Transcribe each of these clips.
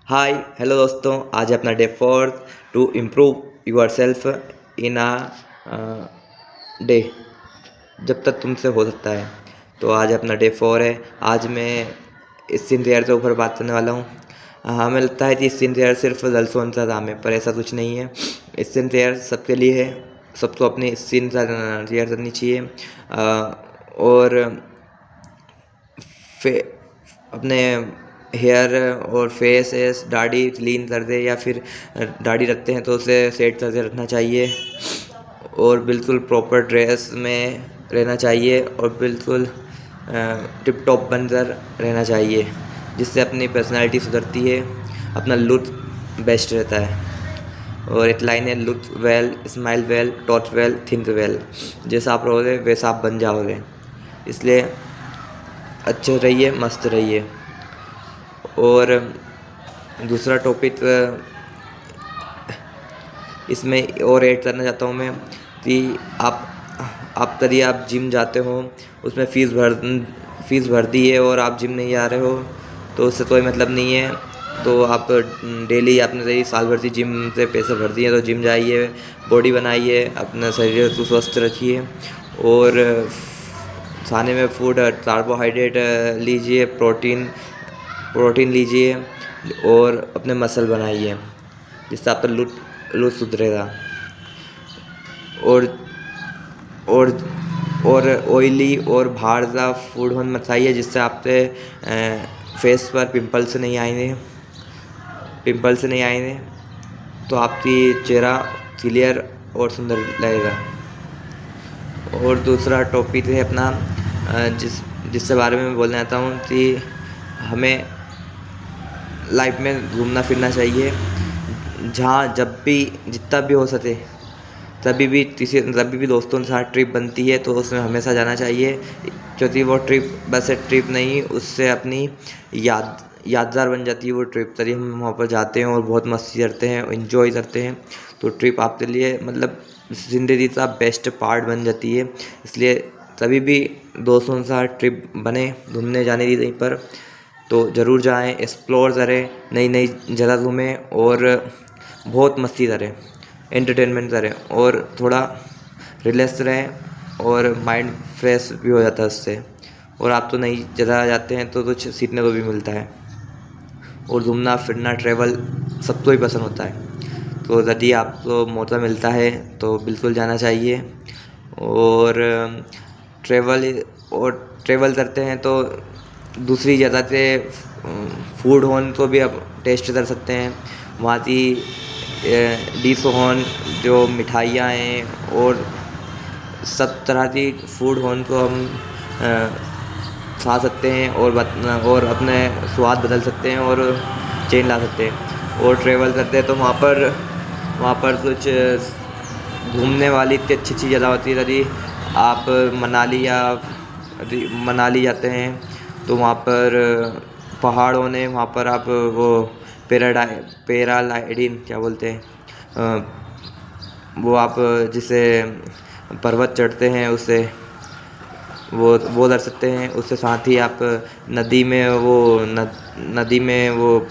Hi hello दोस्तों, आज है अपना day 4 to improve yourself in a day. जब तक तुमसे हो सकता है। तो आज अपना डे 4 है। आज मैं इस सीन रेयर के ऊपर बात करने वाला हूँ। हमें लगता है कि इस सीन रेयर सिर्फ गर्ल्स का काम है, पर ऐसा कुछ नहीं है। इस सीन रेयर सबके लिए है। सबको अपनी इस सीन रेयर करनी चाहिए। और फे अपने हेयर और फेस एस दाढ़ी क्लीन कर दे, या फिर दाढ़ी रखते हैं तो उसे सेट करके रखना चाहिए। और बिल्कुल प्रॉपर ड्रेस में रहना चाहिए और बिल्कुल टिप टॉप बनकर रहना चाहिए, जिससे अपनी पर्सनालिटी सुधरती है, अपना लुक बेस्ट रहता है। और एक लाइन है, look well smile well टॉच well think well. जैसा आप रहोगे वैसा आप बन जाओगे। इसलिए अच्छे रहिए, मस्त रहिए। और दूसरा टॉपिक इसमें और ऐड करना चाहता हूँ मैं कि आप कभी आप जिम जाते हो, उसमें फ़ीस भर दी है और आप जिम नहीं आ रहे हो, तो उससे कोई मतलब नहीं है। तो आप डेली आपने सही साल भर से जिम से पैसे भर दिए, तो जिम जाइए, बॉडी बनाइए, अपना शरीर को स्वस्थ रखिए। और खाने में फूड कार्बोहाइड्रेट लीजिए, प्रोटीन लीजिए और अपने मसल बनाइए, जिससे आपका लुक सुधरेगा। और और और ऑयली और बाहर का फूड मत खाइए, जिससे आपके फेस पर पिंपल्स नहीं आएंगे। तो आपकी चेहरा क्लियर और सुंदर लगेगा। और दूसरा टॉपिक है अपना जिससे बारे में मैं बोलना चाहता हूँ कि हमें लाइफ में घूमना फिरना चाहिए। जहाँ जब भी जितना भी हो सके, कभी भी दोस्तों के साथ ट्रिप बनती है तो उसमें हमेशा जाना चाहिए, क्योंकि वो ट्रिप बस एक ट्रिप नहीं, उससे अपनी यादगार बन जाती है वो ट्रिप। तभी हम वहाँ पर जाते हैं और बहुत मस्ती करते हैं, इन्जॉय करते हैं। तो ट्रिप आपके लिए मतलब ज़िंदगी का बेस्ट पार्ट बन जाती है। इसलिए कभी भी दोस्तों के साथ ट्रिप बने घूमने जाने की कहीं पर, तो ज़रूर जाएं, एक्सप्लोर करें, नई नई जगह घूमें और बहुत मस्ती करें, एंटरटेनमेंट करें और थोड़ा रिलैक्स रहें और माइंड फ्रेश भी हो जाता है उससे। और आप तो नई जगह जाते हैं तो कुछ सीखने को भी मिलता है। और घूमना फिरना ट्रैवल सबको ही पसंद होता है, तो यदि आपको मौका मिलता है तो बिल्कुल जाना चाहिए। और ट्रैवल करते हैं तो दूसरी जगह से फूड होन को भी आप टेस्ट कर सकते हैं। वहाँ की डिश होन, जो मिठाइयाँ हैं और सब तरह की फूड होन को हम खा सकते हैं और अपने स्वाद बदल सकते हैं और चेंज ला सकते हैं। और ट्रैवल करते हैं तो वहाँ पर कुछ घूमने वाली इतनी अच्छी अच्छी जगह होती है। यदि आप मनाली जाते हैं तो वहाँ पर पहाड़ों ने वहाँ पर आप वो पैराग्लाइडिंग क्या बोलते हैं, वो आप जिसे पर्वत चढ़ते हैं उससे वो कर सकते हैं। उससे साथ ही आप नदी में वो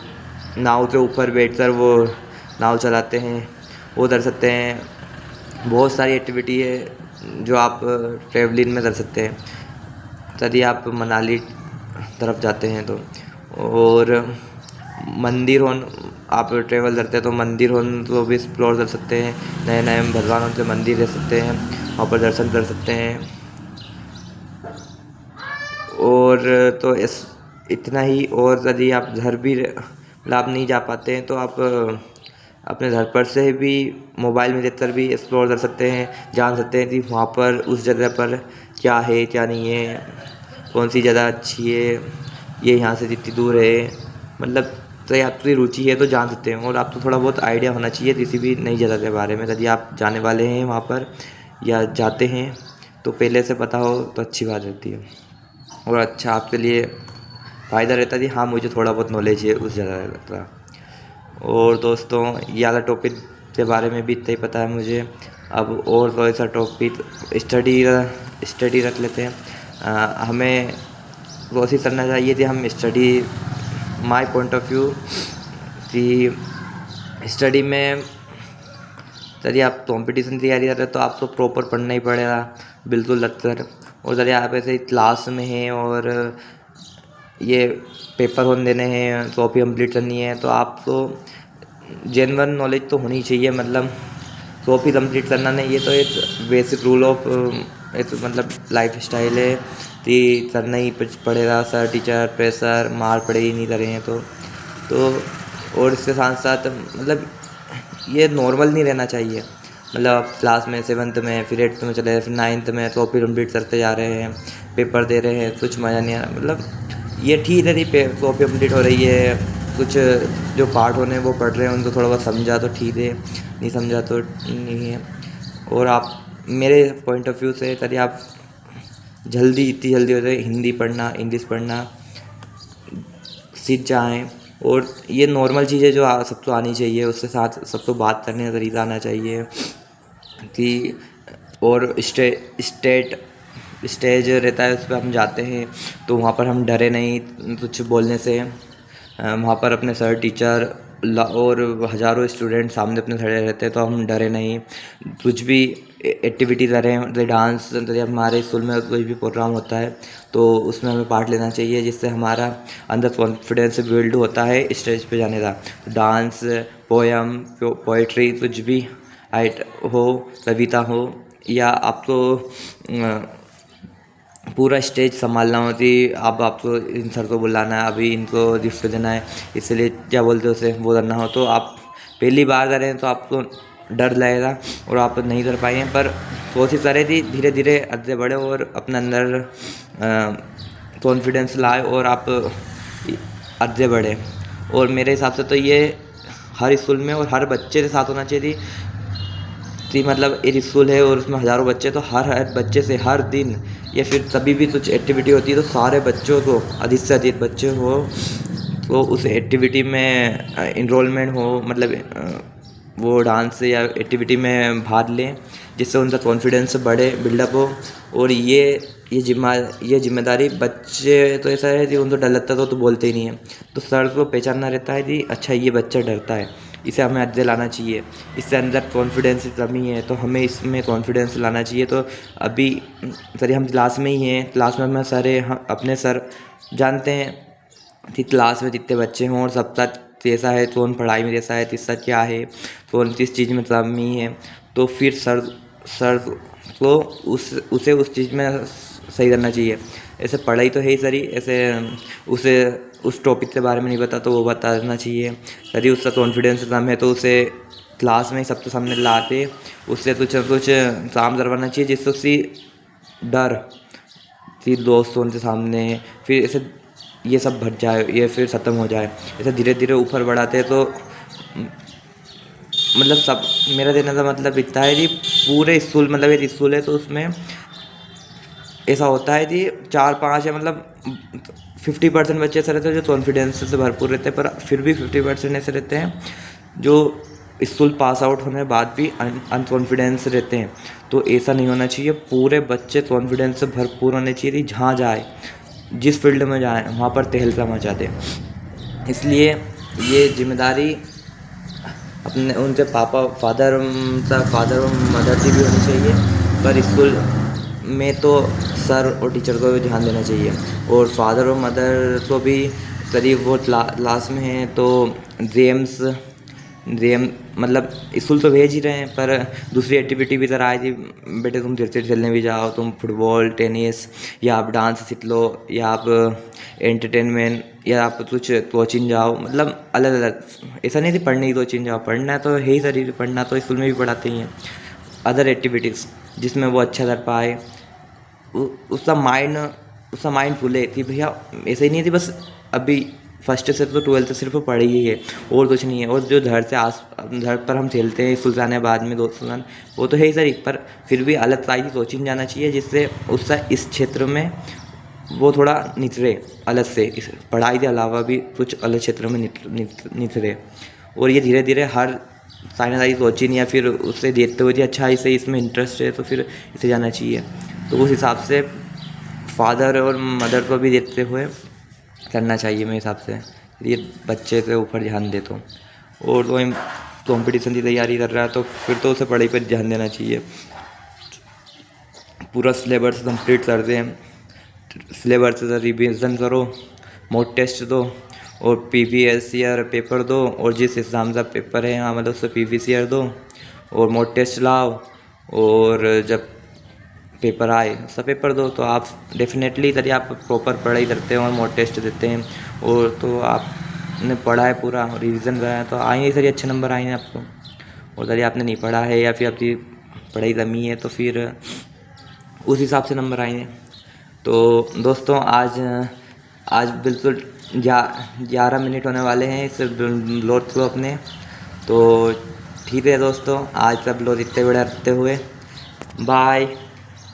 नाव के ऊपर बैठकर वो नाव चलाते हैं, वो कर सकते हैं। बहुत सारी एक्टिविटी है जो आप ट्रैवलिंग में कर सकते हैं यदि आप मनाली तरफ जाते हैं तो। और मंदिर होन आप ट्रैवल करते हैं तो मंदिर होन तो भी एक्सप्लोर कर सकते हैं। नए नए भगवानों के मंदिर देख सकते हैं, वहाँ पर दर्शन कर सकते हैं। और तो इतना ही। और यदि आप घर भी लाभ नहीं जा पाते हैं तो आप अपने घर पर से भी मोबाइल में देखकर भी एक्सप्लोर कर सकते हैं, जान सकते हैं कि वहाँ पर उस जगह पर क्या है क्या नहीं है, कौन सी जगह अच्छी है, ये यहाँ से जितनी दूर है। मतलब तो आपकी रुचि है तो जान सकते हैं। और आपको थोड़ा बहुत आइडिया होना चाहिए किसी भी नई जगह के बारे में। यदि आप जाने वाले हैं वहाँ पर या जाते हैं तो पहले से पता हो तो अच्छी बात रहती है और अच्छा आपके लिए फ़ायदा रहता है कि हाँ मुझे थोड़ा बहुत नॉलेज है उस जगह का। और दोस्तों ये वाला टॉपिक के बारे में भी इतना ही पता है मुझे। अब और थोड़ा सा टॉपिक स्टडी रख लेते हैं। हमें कोशिश करना चाहिए कि हम study my point of view कि स्टडी में यदि आप कंपटीशन की तैयारी कर रहे हो तो आपको प्रॉपर पढ़ना ही पड़ेगा, बिल्कुल लग कर। और यदि आप ऐसे क्लास में हैं और ये पेपर होने देने हैं, कॉपी कंप्लीट करनी है, तो आपको जेन्युइन नॉलेज तो होनी चाहिए। मतलब कॉपी कंप्लीट करना नहीं, ये तो एक बेसिक रूल ऑफ एक मतलब लाइफ स्टाइल है कि करना ही पड़ेगा। सर टीचर प्रेशर मार पड़े ही नहीं करें तो और इसके साथ साथ मतलब ये नॉर्मल नहीं रहना चाहिए। मतलब आप क्लास में 7th में, फिर 8th में चले गए, फिर 9th में कॉपी कंप्लीट करते जा रहे हैं, पेपर दे रहे हैं, कुछ मज़ा नहीं आ रहा। मतलब ये ठीक है कि कॉपी कंप्लीट हो रही है, कुछ जो पार्ट होने हैं वो पढ़ रहे हैं, उनको थोड़ा बहुत समझा तो ठीक है, नहीं समझा तो नहीं है। और आप मेरे पॉइंट ऑफ व्यू से यदि आप इतनी जल्दी हो जाए हिंदी पढ़ना, इंग्लिश पढ़ना सीख जाएँ। और ये नॉर्मल चीज़ें जो सबको आनी चाहिए, उसके साथ सबको बात करने का तरीका आना चाहिए कि और स्टेज रहता है, उस पर हम जाते हैं तो वहाँ पर हम डरे नहीं कुछ बोलने से। वहाँ पर अपने सर टीचर और हज़ारों स्टूडेंट सामने अपने खड़े रहते हैं तो हम डरे नहीं। कुछ भी एक्टिविटी करें, मतलब डांस, मतलब हमारे स्कूल में कोई भी प्रोग्राम होता है तो उसमें हमें पार्ट लेना चाहिए, जिससे हमारा अंदर कॉन्फिडेंस बिल्ड होता है स्टेज पे जाने का। डांस, पोयम, पोइट्री, कुछ भी आइट हो, कविता हो, या आपको पूरा स्टेज संभालना होती, अब आपको इन सर को बुलाना है, अभी इनको गिफ्ट देना है, इसलिए क्या बोलते हैं उसे वो करना हो, तो आप पहली बार करें तो आपको डर लगेगा और आप नहीं कर पाएंगे। पर कोशिश करें कि धीरे धीरे आगे बढ़े और अपने अंदर कॉन्फिडेंस लाए और आप आगे बढ़े। और मेरे हिसाब से तो ये हर स्कूल में और हर बच्चे के साथ होना चाहिए कि मतलब एक स्कूल है और उसमें हज़ारों बच्चे, तो हर बच्चे से हर दिन या फिर कभी भी कुछ एक्टिविटी होती है तो सारे बच्चों को, अधिक से अधिक बच्चे हो तो उस एक्टिविटी में इनरोलमेंट हो, मतलब वो डांस या एक्टिविटी में भाग लें, जिससे उनका कॉन्फिडेंस बढ़े, बिल्डअप हो। और ये जिम्मेदारी बच्चे तो ऐसा है कि उनको डर लगता तो बोलते ही नहीं है, तो सर को पहचानना रहता है कि अच्छा ये बच्चा डरता है, इसे हमें आगे लाना चाहिए, इससे अंदर कॉन्फिडेंस की कमी है तो हमें इसमें कॉन्फिडेंस लाना चाहिए। तो अभी सर हम क्लास में ही हैं, क्लास में सारे हम अपने सर जानते हैं कि क्लास में जितने बच्चे हों और सबका कैसा है, कौन पढ़ाई में कैसा है, किसका क्या है, कौन किस चीज़ में कमी है, तो फिर सर को उसे उस चीज़ में सही करना चाहिए। ऐसे पढ़ाई तो है ही सही, ऐसे उसे उस टॉपिक के बारे में नहीं पता तो वो बता देना चाहिए। यदि उसका कॉन्फिडेंस कम है तो उसे क्लास में सबके सामने लाके उससे कुछ काम करवाना चाहिए, जिससे उसकी डर कि दोस्तों के सामने फिर ऐसे ये सब भट जाए, ये फिर ख़त्म हो जाए। ऐसे धीरे धीरे ऊपर बढ़ाते हैं तो मतलब सब मेरा देने का मतलब इतना है कि पूरे स्कूल, मतलब एक स्कूल है तो उसमें ऐसा होता है कि 4-5 या मतलब 50% बच्चे ऐसे रहते हैं जो कॉन्फिडेंस से भरपूर रहते हैं, पर फिर भी 50% ऐसे रहते हैं जो स्कूल पास आउट होने के बाद भी अनकॉन्फिडेंस रहते हैं। तो ऐसा नहीं होना चाहिए, पूरे बच्चे कॉन्फिडेंस से भरपूर होने चाहिए, जहाँ जाए, जिस फील्ड में जाए वहाँ पर तहलका मचा दे। इसलिए ये जिम्मेदारी अपने उनके फादर और मदर की भी होनी चाहिए, पर स्कूल में तो सर और टीचर को भी ध्यान देना चाहिए। और फादर और मदर को भी करीब वो क्लास में हैं तो गेम्स मतलब स्कूल तो भेज ही रहे हैं, पर दूसरी एक्टिविटी भी कराए थी, बेटे तुम क्रिकेट खेलने भी जाओ, तुम फुटबॉल, टेनिस, या आप डांस सीख लो, या आप एंटरटेनमेंट, या आप कुछ कोचिंग जाओ, मतलब अलग अलग। ऐसा नहीं थी पढ़ने की कोचिंग जाओ, पढ़ना तो है ही सर, पढ़ना तो स्कूल में भी पढ़ाते ही हैं। अदर एक्टिविटीज़ जिसमें वो अच्छा कर पाए, उसका माइंड खुले कि भैया ऐसे ही नहीं थी बस अभी फर्स्ट से तो 12th सिर्फ पढ़ी ही है और कुछ नहीं है। और जो घर पर हम खेलते हैं स्कूल जाने बाद में दोस्तों के साथ, वो तो है ही सर, पर फिर भी अलग साइड की कोचिंग जाना चाहिए, जिससे उसका इस क्षेत्र में वो थोड़ा निखरे, अलग से इस पढ़ाई के अलावा भी कुछ अलग क्षेत्र में निखरे। और ये धीरे धीरे हर साइंस कोचिंग या फिर उससे देखते हुए अच्छा इसे इसमें इंटरेस्ट है तो फिर इसे जाना चाहिए। तो उस हिसाब से फादर और मदर को भी देखते हुए करना चाहिए मेरे हिसाब से। ये बच्चे के ऊपर ध्यान दे तो। और तो कंपटीशन की तैयारी कर रहा है तो फिर तो उसे पढ़ाई पर ध्यान देना चाहिए। पूरा सिलेबस कंप्लीट कर दें, सिलेबस से रिवीजन करो, मॉक टेस्ट दो और प्रीवियस ईयर पेपर दो, और जिस हिसाब से पेपर है यहाँ मतलब उससे प्रीवियस ईयर दो और मॉक टेस्ट लाओ, और जब पेपर आए सब पेपर दो तो आप डेफिनेटली यदि आप प्रॉपर पढ़ाई करते हो और मॉक टेस्ट देते हैं और तो आपने पढ़ा है पूरा रिवीजन करा है तो आएंगे सर अच्छे नंबर आएंगे आपको। और यदि आपने नहीं पढ़ा है या फिर आपकी पढ़ाई कमी है तो फिर उस हिसाब से नंबर आएंगे। तो दोस्तों आज बिल्कुल 11 मिनट होने वाले हैं इस लोड को अपने। तो ठीक है दोस्तों, आज सब लोग इतने बड़े रखते हुए बाय।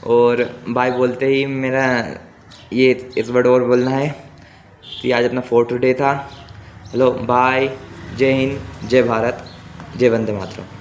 और बाय बोलते ही मेरा ये इस वर्ड और बोलना है कि आज अपना 4th डे था। हेलो बाय, जय हिंद, जय भारत, जय वंदे मातरम।